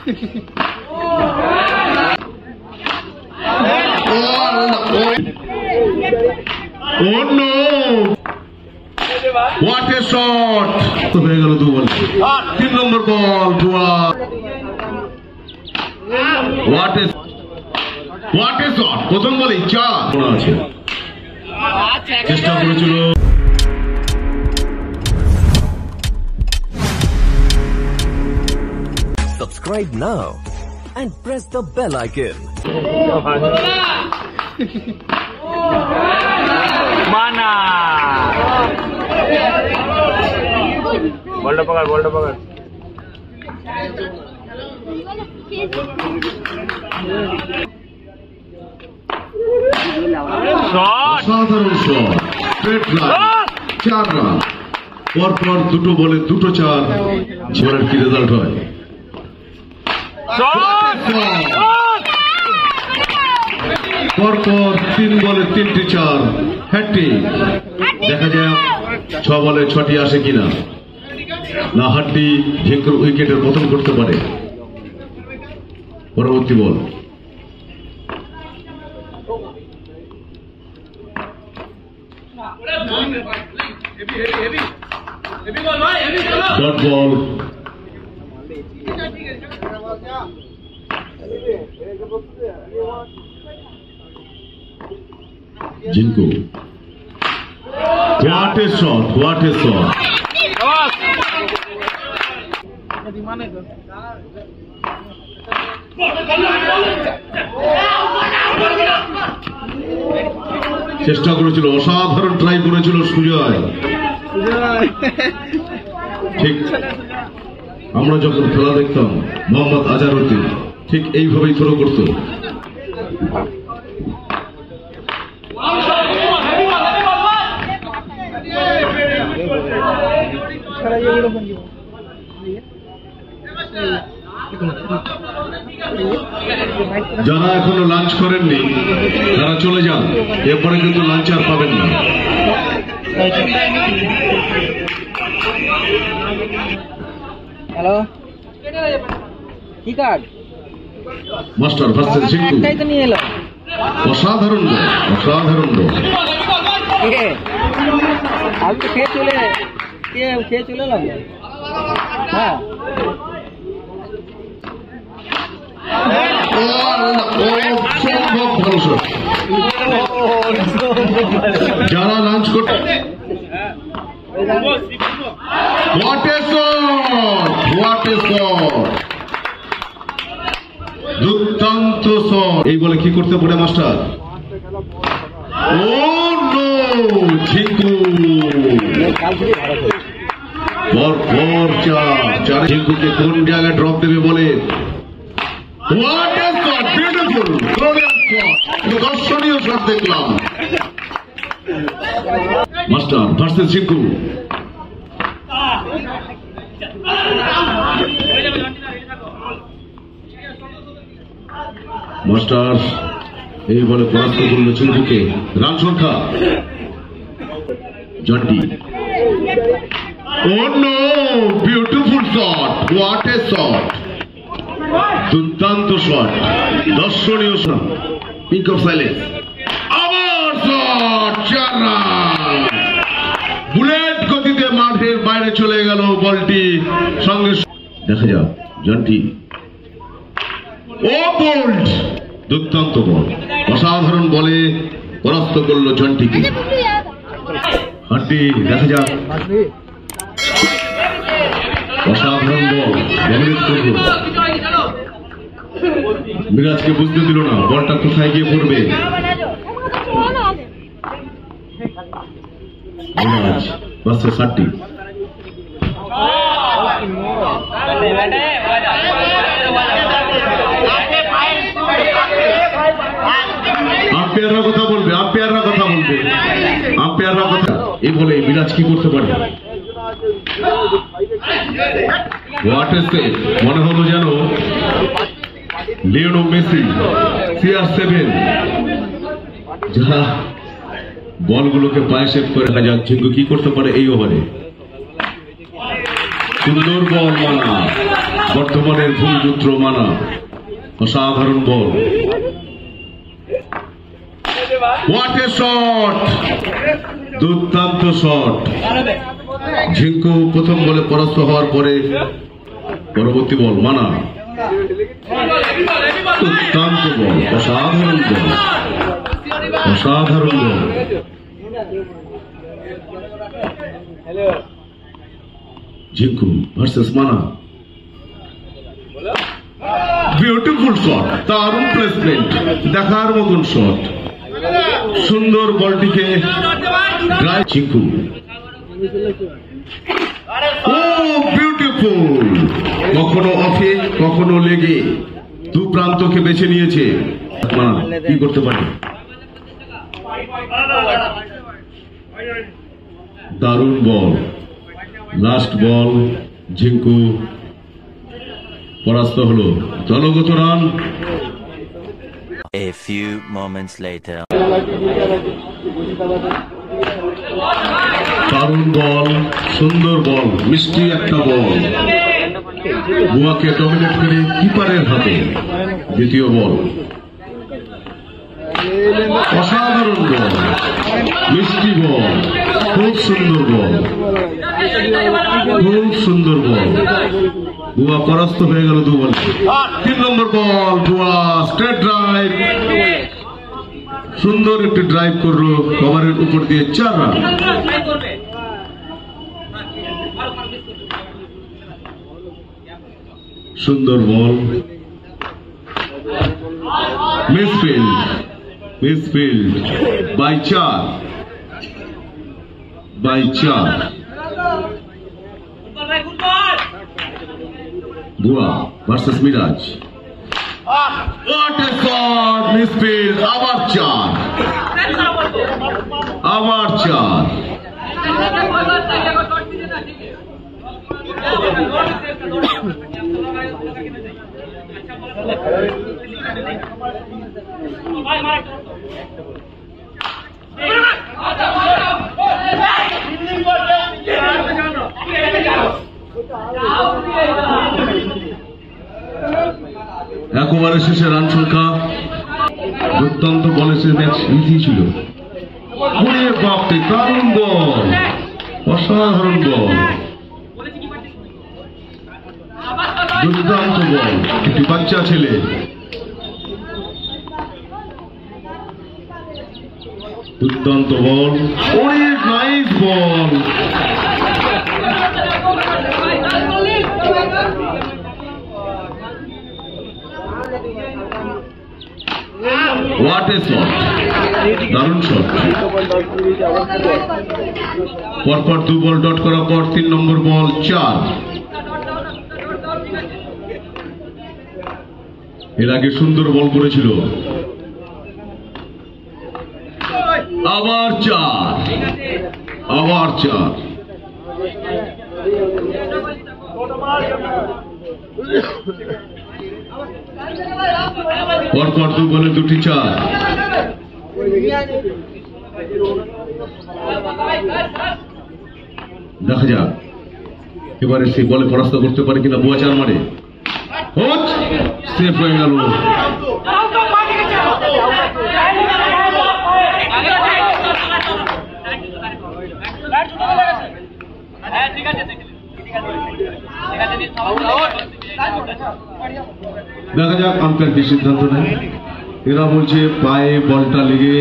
Oh no! What a shot! তো হয়ে গেল 2 বল। 3 নম্বর বল ধোয়া। What a shot! প্রথম বলে 4 আছে। চেষ্টা করেছিল। Subscribe now and press the bell icon. Mana? Bolda pakad. Shot. সাধারণ শট। Straight line. 4 রান। পরপর দুটো বলে দুটো 4। ঝড়ের কি রেজাল্ট হয়? পরপর 3 বলে 3টি 4। হ্যাটট্রিক। দেখা যাক 6 বলে 6টি আসে কিনা। না হাড্ডি ঝিঙ্কুর উইকেটের পতন করতে পারে। পরবর্তী বল। Dot ball. জিঙ্কু। What a shot! What a shot! চেষ্টা করেছিল, অসাধারণ ট্রাই করেছিল সুজয়। ঠিক আমরা যখন খেলা দেখতাম মোহাম্মদ আজহারউদ্দিন ঠিক এইভাবেই থ্রো করত। যারা এখনো লাঞ্চ করেননি তারা চলে যান, এরপরে কিন্তু লাঞ্চ আর পাবেন না। হ্যালো, কি কার্ড? Master versus জিঙ্কু। অসাধারণ বল, অসাধারণ বল। আমি তো খেয়ে চলে এলাম। হ্যাঁ, যারা লাঞ্চ করতে দুর্দান্ত শট। এই বলে কি করতে পারে মাস্টার? ও নো, ঝিঙ্কু পর 4 ঝিঙ্কুকে কোন জায়গায় ড্রপ দেবে বলে। What a shot! Beautiful! Glorious shot! দর্শনীয় শট দেখলাম। Master versus জিঙ্কু। মাস্টার এই বলে পরাস্ত করল জিঙ্কুকে। রান সংখ্যা Jonty. Oh no! Beautiful shot! What a shot! দুর্দান্ত শট, দর্শনীয় শট। Peak of silence. আবার শট, 4 রান। বুলেট গতিতে মাঠের বাইরে চলে গেল বলটি। সঙ্গে দেখা যাক জন্টি। ও বোল্ড, দুর্দান্ত বল, অসাধারণ বলে পরাস্ত করল জন্টিকে। হাড্ডি দেখা যাক। অসাধারণ বল, মিরাজকে বুঝতে দিল না বলটা কোথায় গিয়ে পড়বে। মিরাজ ভার্সেস হাড্ডি। আম্পায়াররা কথা বলবে, আম্পায়াররা কথা বলবে, আম্পায়াররা কথা। এই বলে মিরাজ কি করতে পারে? What a save! মনে হলো যেন লিওনেল মেসি CR7 যারা বলগুলোকে পায়ে সেভ করে। দেখা যাক ঝিঙ্কু কি করতে পারে এই ওভারে। সুন্দর বল মানা, বর্তমানের ভূমিপুত্র মানা। অসাধারণ বল। What a shot! দুর্দান্ত শট। ঝিঙ্কু প্রথম বলে পরাস্ত হওয়ার পরে পরবর্তী বল মানা। দুর্দান্ত বল, অসাধারণ বল, অসাধারণ বল। ঝিঙ্কু ভার্সেস মানা। বিউটিফুল শট, দারুণ প্লেসমেন্ট, দেখার মতন শট। সুন্দর বলটিকে ঝিঙ্কু। ও বিউটিফুল! কখনো অফে কখনো লেগে দু প্রান্তকে বেছে নিয়েছে। কি করতে পারে? দারুণ বল, লাস্ট বল। ঝিঙ্কু পরাস্ত হলো। দলগত run. A few moments later. দারুণ বল, সুন্দর বল, মিষ্টি একটা বল। বুয়াকে ডমিনেট করে কিপারের হাতে দ্বিতীয় বল। অসাধারণ বল, মিষ্টি বল, খুব সুন্দর বল, খুব সুন্দর বল। বুয়া পরাস্ত হয়ে গেল 2 বল। 3 নম্বর বল। বুয়া স্ট্রেট ড্রাইভ, সুন্দর একটি ড্রাইভ করলো কভারের উপর দিয়ে 4 রান। সুন্দর ball, misfield, misfield by 4, by 4। বুয়া versus Miraz. What a shot! Misfield, আবার 4, আবার 4। একেবারে শেষে রান সংখ্যা। দুর্দান্ত বলে সে ম্যাচ জিতিয়েছিল। বাপরে, দারুণ বল, অসাধারণ বল, দুর্দান্ত বল। একটি বাচ্চা ছেলে। দুর্দান্ত বল, অনেক nice ball. What a shot! দারুণ শট। পরপর 2 বল ডট করার পর 3 নম্বর বল 4। এর আগে সুন্দর বল করেছিল। আবার 4, আবার 4। পরপর 2 বলে 2টি 4। দেখা যাক এবারে সেই বলে পরাস্ত করতে পারে কিনা। বুয়া 4 মারে, সেফ হয়ে গেল। দেখা যাক আম্পায়ার কি সিদ্ধান্ত নেয়। এরা বলছে পায়ে বলটা লেগে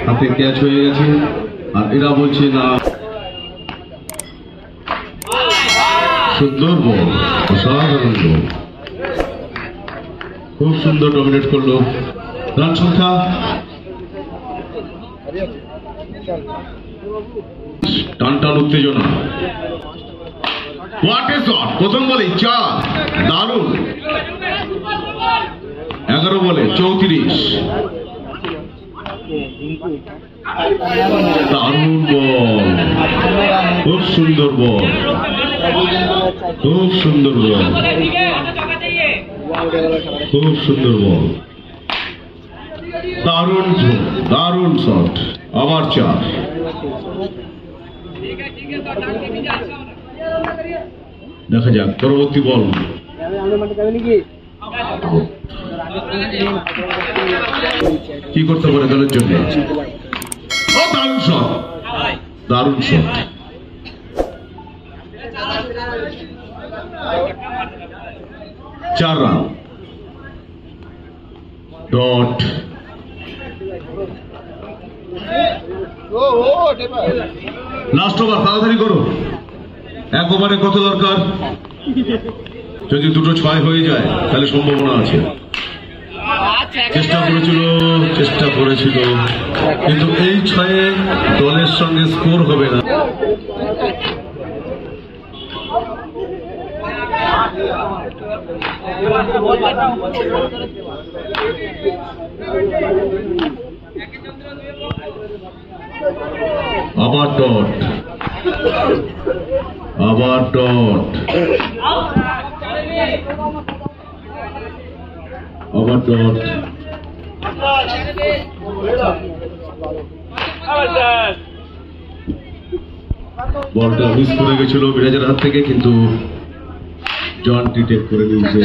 হাতে ক্যাচ হয়ে গেছে, আর এরা বলছে না। সুন্দর বল, অসাধারণ বল, খুব সুন্দর ডমিনেট করলো। রান সংখ্যা টান টান উত্তেজনা। What a shot! প্রথম বলে 4, দারুণ। 11 বলে 34, দারুণ বল, খুব সুন্দর বল, খুব সুন্দর বল, খুব সুন্দর বল, দারুণ দারুণ শট। আবার 4। দেখা যাক পরবর্তী বল কি করতে পারে দলের জন্য? দারুণ শট, দারুণ শট। চার রান, ডট। লাস্ট ওভার, তাড়াতাড়ি করো। এক ওভারে কত দরকার? যদি দুটো 6 হয়ে যায় তাহলে সম্ভাবনা আছে। চেষ্টা করেছিল কিন্তু এই 6-এ দলের সঙ্গে স্কোর হবে না। আবার ডট, আবার ডট, আবার ডট। বলটা মিস করে গেছিল মিরাজের হাত থেকে, কিন্তু জন ডিটেক্ট করে নিয়েছে।